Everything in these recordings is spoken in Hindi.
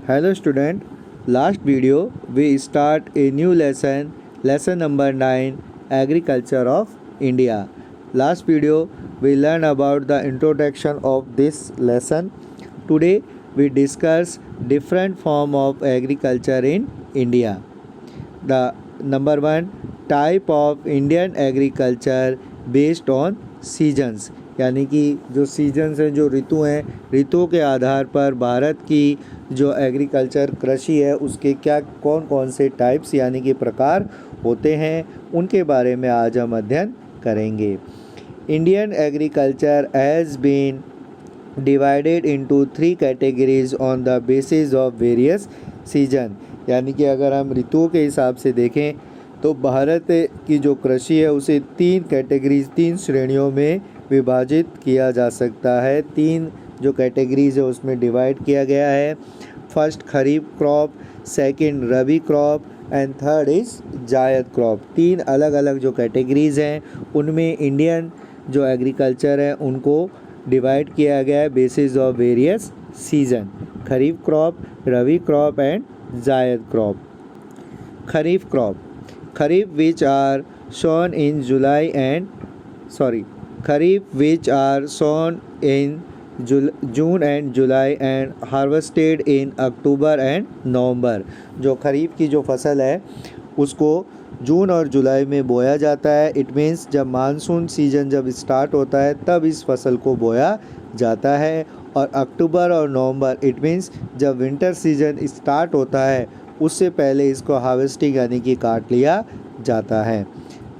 Hello student, last video we start a new lesson number 9, Agriculture of India. Last video we learn about the introduction of this lesson. Today we discuss different form of agriculture in India. The number 1, type of Indian agriculture based on seasons, यानी कि जो सीजन्स हैं, जो ऋतु हैं, ऋतुओं के आधार पर भारत की जो एग्रीकल्चर कृषि है उसके क्या कौन कौन से टाइप्स यानी कि प्रकार होते हैं, उनके बारे में आज हम अध्ययन करेंगे। Indian agriculture has been divided into 3 categories on the basis of various season, यानी कि अगर हम ऋतुओं के हिसाब से देखें तो भारत की जो कृषि है उसे 3 कैटेगरीज 3 श्रेणियों में विभाजित किया जा सकता है। 3 जो कैटेगरीज है उसमें डिवाइड किया गया है। First kharif crop, second rabi crop and third is zaid crop. 3 अलग अलग जो कैटेगरीज हैं उनमें इंडियन जो एग्रीकल्चर है उनको डिवाइड किया गया है basis of various season, kharif crop, rabi crop and zaid crop. Kharif crop, kharif which are sown in June and July and harvested in October and November। जो खरीफ की जो फसल है उसको जून और जुलाई में बोया जाता है। इट मीन्स जब मानसून सीजन जब स्टार्ट होता है तब इस फसल को बोया जाता है, और अक्टूबर और नवंबर इट मीन्स जब विंटर सीजन स्टार्ट होता है उससे पहले इसको हार्वेस्टिंग यानी कि काट लिया जाता है।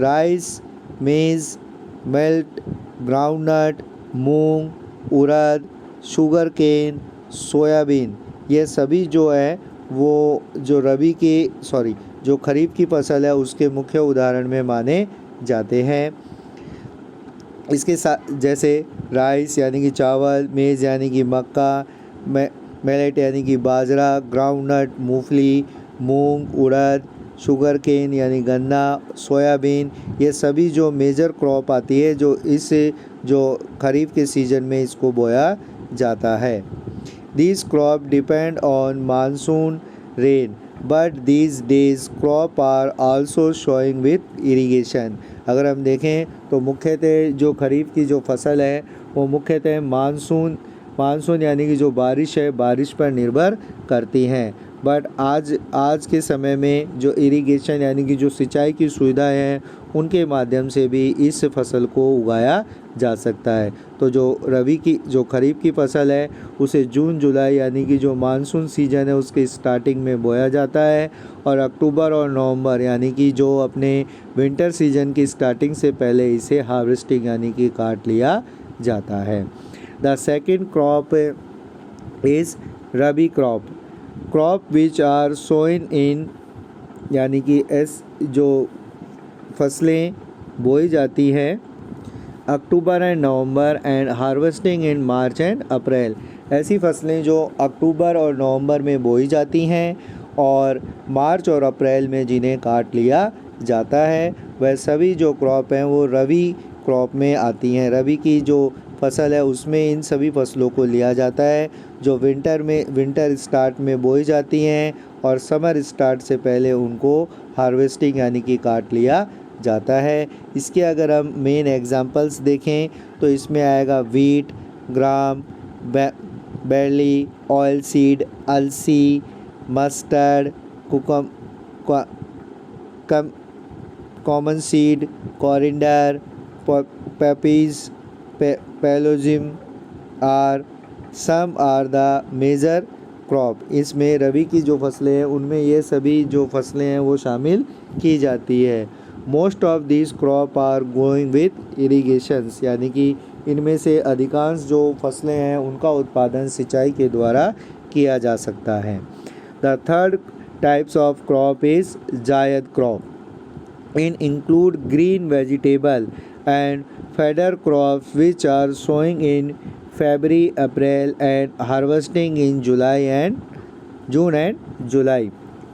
राइस, मेज़, मिल्ट, ग्राउंडनट, मूंग, उड़द, शुगर केन, सोयाबीन, ये सभी जो है वो जो जो खरीफ की फसल है उसके मुख्य उदाहरण में माने जाते हैं। इसके साथ जैसे राइस यानी कि चावल, मेज़ यानी कि मक्का, मिलेट यानी कि बाजरा, ग्राउंडनट मूंगफली, मूंग, उड़द, शुगर केन यानी गन्ना, सोयाबीन, ये सभी जो मेजर क्रॉप आती है जो खरीफ के सीज़न में इसको बोया जाता है। These crop depend on monsoon rain but these days crop are also showing with irrigation. अगर हम देखें तो मुख्यतः जो खरीफ की जो फसल है वो मुख्यतः मानसून यानी कि जो बारिश है बारिश पर निर्भर करती हैं। बट आज के समय में जो इरिगेशन यानी कि जो सिंचाई की सुविधाएं हैं उनके माध्यम से भी इस फसल को उगाया जा सकता है। तो जो खरीफ की फसल है उसे जून जुलाई यानी कि जो मानसून सीजन है उसके स्टार्टिंग में बोया जाता है, और अक्टूबर और नवंबर यानी कि जो अपने विंटर सीजन की स्टार्टिंग से पहले इसे हार्वेस्टिंग यानी कि काट लिया जाता है। The second crop is rabi crop which are sown in, यानी कि जो फसलें बोई जाती हैं October and November and harvesting in March and April. ऐसी फसलें जो अक्टूबर और नवंबर में बोई जाती हैं और मार्च और अप्रैल में जिन्हें काट लिया जाता है, वह सभी जो क्रॉप हैं वो रबी क्रॉप में आती हैं। रबी की जो फसल है उसमें इन सभी फसलों को लिया जाता है जो विंटर स्टार्ट में बोई जाती हैं और समर स्टार्ट से पहले उनको हार्वेस्टिंग यानी कि काट लिया जाता है। इसके अगर हम मेन एग्जांपल्स देखें तो इसमें आएगा wheat, gram, barley, oil seed, अलसी, mustard, common seed, coriander, poppies, पैलोजिम some are the major crop. इसमें रबी की जो फसलें हैं उनमें ये सभी जो फसलें हैं वो शामिल की जाती है। Most of this crop are going with irrigations, यानी कि इनमें से अधिकांश जो फसलें हैं उनका उत्पादन सिंचाई के द्वारा किया जा सकता है। The third types of crop is zaid crop. In include green vegetable and fodder crops which are sowing in February, April and harvesting in June and July।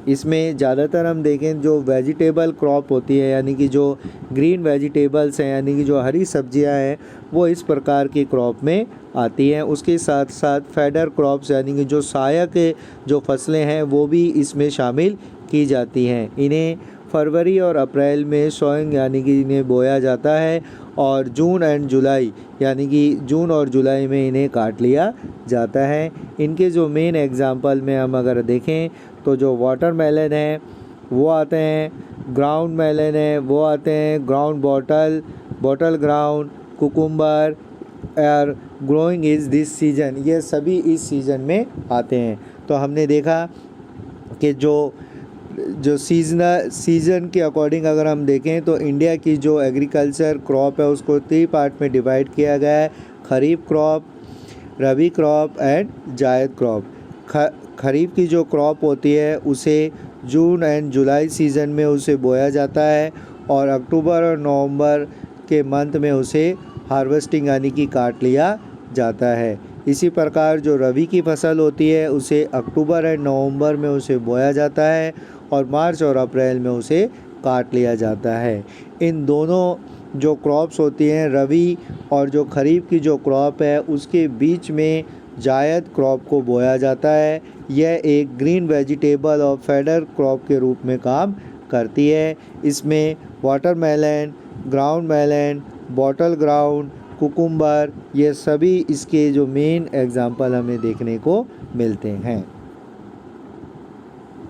इसमें ज़्यादातर हम देखें जो वेजिटेबल क्रॉप होती है, यानी कि जो ग्रीन वेजिटेबल्स हैं, यानी कि जो हरी सब्जियां हैं, वो इस प्रकार की क्रॉप में आती हैं। उसके साथ साथ फेडर क्रॉप्स यानी कि जो सहायक जो फसलें हैं वो भी इसमें शामिल की जाती हैं। इन्हें फरवरी और अप्रैल में सोइंग यानी कि इन्हें बोया जाता है और जून एंड जुलाई यानी कि जून और जुलाई में इन्हें काट लिया जाता है। इनके जो मेन एग्जांपल में हम अगर देखें तो जो वाटरमेलन है वो आते हैं, ग्राउंड मेलन है वो आते हैं, ग्राउंड बॉटल ग्राउंड, कुकुम्बर और ग्रोइंग इज़ दिस सीज़न, ये सभी इस सीज़न में आते हैं। तो हमने देखा कि जो सीज़न के अकॉर्डिंग अगर हम देखें तो इंडिया की जो एग्रीकल्चर क्रॉप है उसको 3 पार्ट में डिवाइड किया गया है, खरीफ crop, rabi crop and zaid crop. खरीफ की जो क्रॉप होती है उसे जून एंड जुलाई सीज़न में उसे बोया जाता है और अक्टूबर और नवंबर के मंथ में उसे हार्वेस्टिंग यानी कि काट लिया जाता है। इसी प्रकार जो रबी की फसल होती है उसे अक्टूबर एंड नवंबर में उसे बोया जाता है और मार्च और अप्रैल में उसे काट लिया जाता है। इन दोनों जो क्रॉप्स होती हैं रबी और जो खरीफ की जो क्रॉप है उसके बीच में जायद क्रॉप को बोया जाता है। यह एक ग्रीन वेजिटेबल और फेडर क्रॉप के रूप में काम करती है। इसमें watermelon, ground melon, bottle ground, cucumber, ये सभी इसके जो मेन एग्जाम्पल हमें देखने को मिलते हैं।